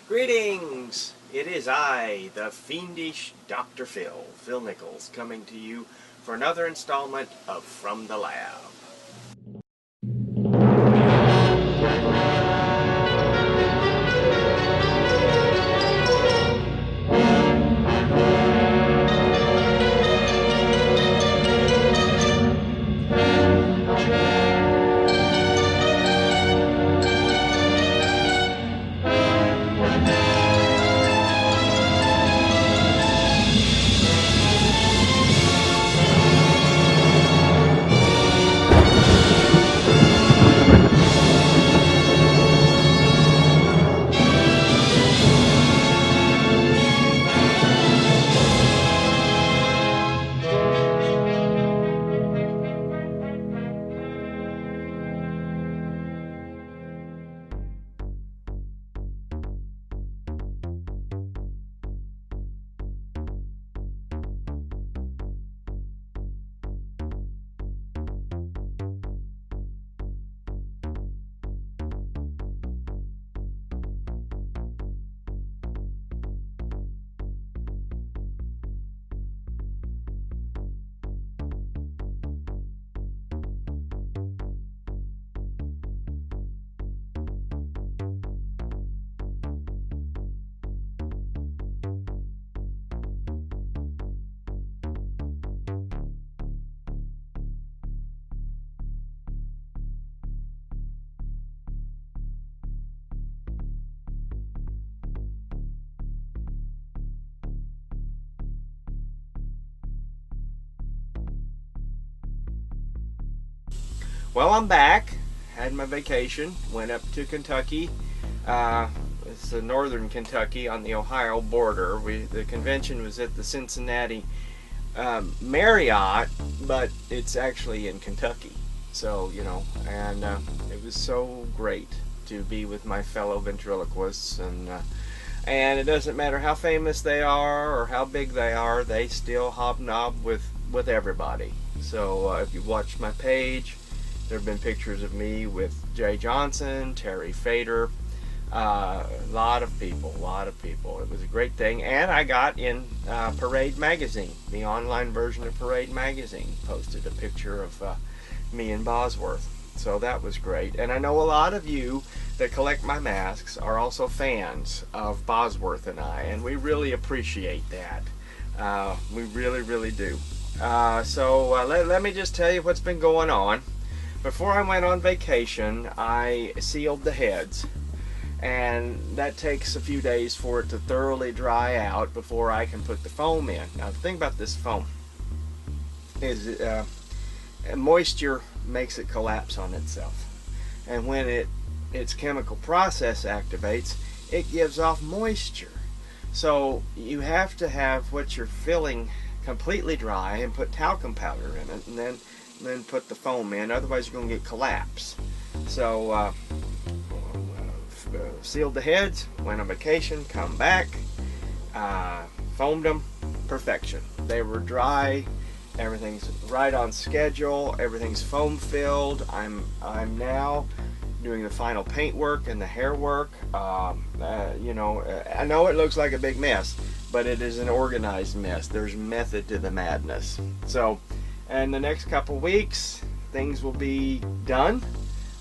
Greetings! It is I, the Fiendish Dr. Phil Nichols, coming to you for another installment of From the Lab. Well, I'm back. Had my vacation. Went up to Kentucky. It's northern Kentucky on the Ohio border. The convention was at the Cincinnati Marriott, but it's actually in Kentucky. So, and it was so great to be with my fellow ventriloquists, and it doesn't matter how famous they are or how big they are, they still hobnob with everybody. So if you watch my page, there have been pictures of me with Jay Johnson, Terry Fader, a lot of people. It was a great thing, and I got in Parade Magazine, the online version of Parade Magazine, posted a picture of me and Bosworth. So that was great, and I know a lot of you that collect my masks are also fans of Bosworth and I, and we really appreciate that. We really do. Let me just tell you what's been going on. Before I went on vacation, I sealed the heads, and that takes a few days for it to thoroughly dry out before I can put the foam in. Now, the thing about this foam is moisture makes it collapse on itself, and when its chemical process activates, it gives off moisture. So you have to have what you're filling completely dry and put talcum powder in it, and then put the foam in, otherwise you're going to get collapse. So sealed the heads, went on vacation, come back, foamed them, perfection. They were dry, everything's right on schedule, everything's foam filled. I'm now doing the final paint work and the hair work. I know it looks like a big mess, but it is an organized mess. There's method to the madness. So in the next couple weeks, things will be done,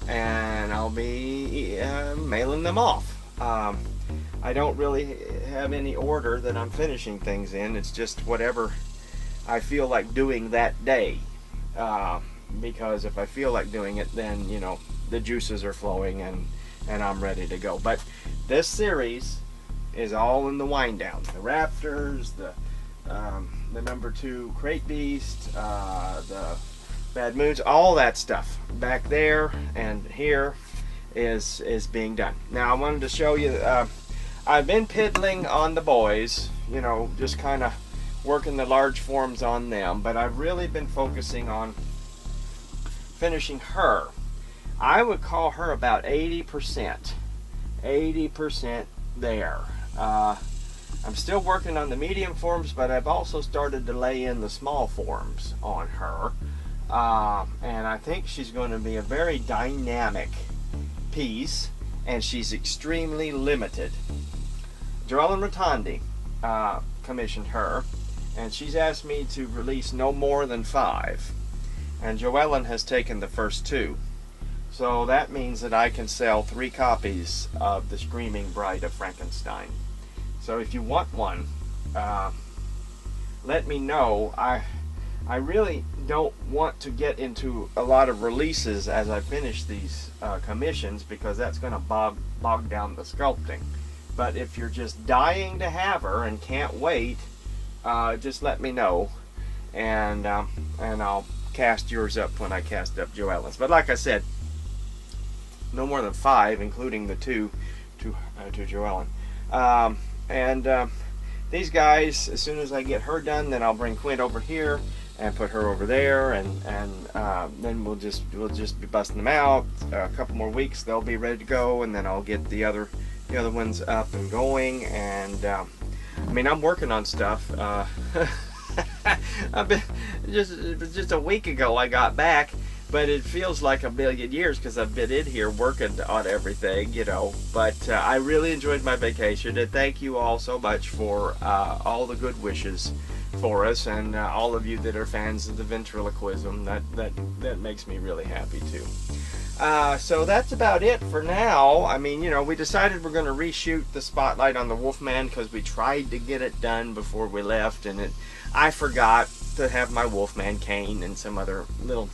and I'll be mailing them off. I don't really have any order that I'm finishing things in. It's just whatever I feel like doing that day. Because if I feel like doing it, then the juices are flowing and I'm ready to go. But this series is all in the wind down. The Raptors, the number 2 Crate Beast, the Bad Moons, all that stuff back there and here is being done. Now I wanted to show you, I've been piddling on the boys, just kind of working the large forms on them, but I've really been focusing on finishing her. I would call her about 80% there. I'm still working on the medium forms, but I've also started to lay in the small forms on her. And I think she's going to be a very dynamic piece, and she's extremely limited. Joellen Rotondi commissioned her, and she's asked me to release no more than 5. And Joellen has taken the first 2. So that means that I can sell 3 copies of The Screaming Bride of Frankenstein. So if you want one, let me know. I really don't want to get into a lot of releases as I finish these commissions, because that's going to bog down the sculpting. But if you're just dying to have her and can't wait, just let me know, and I'll cast yours up when I cast up Joellen's. But like I said, no more than 5, including the 2 to Joellen. These guys, as soon as I get her done, then I'll bring Quint over here and put her over there, and then we'll just be busting them out. A couple more weeks, they'll be ready to go, and then I'll get the other ones up and going. And I mean, I'm working on stuff. I've been just a week ago I got back, but it feels like a million years because I've been in here working on everything, you know. But I really enjoyed my vacation, and thank you all so much for all the good wishes for us, and all of you that are fans of the ventriloquism. That makes me really happy too. So that's about it for now. I mean, you know, we decided we're going to reshoot the spotlight on the Wolfman because we tried to get it done before we left, and I forgot to have my Wolfman cane and some other little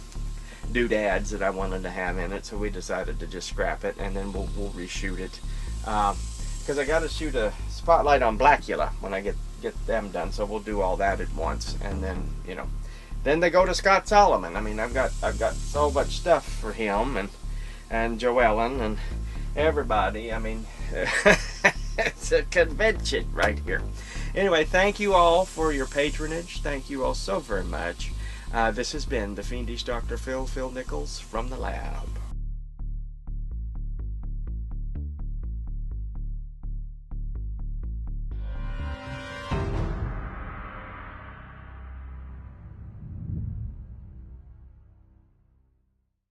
doodads that I wanted to have in it, so we decided to just scrap it, and then we'll reshoot it, because I got to shoot a spotlight on Blackula when I get them done, so we'll do all that at once. And then, you know, then they go to Scott Solomon. I mean, I've got so much stuff for him and Joellen and everybody. I mean, it's a convention right here. Anyway, thank you all for your patronage. Thank you all so very much. This has been the Fiendish Dr. Phil Nichols from the lab.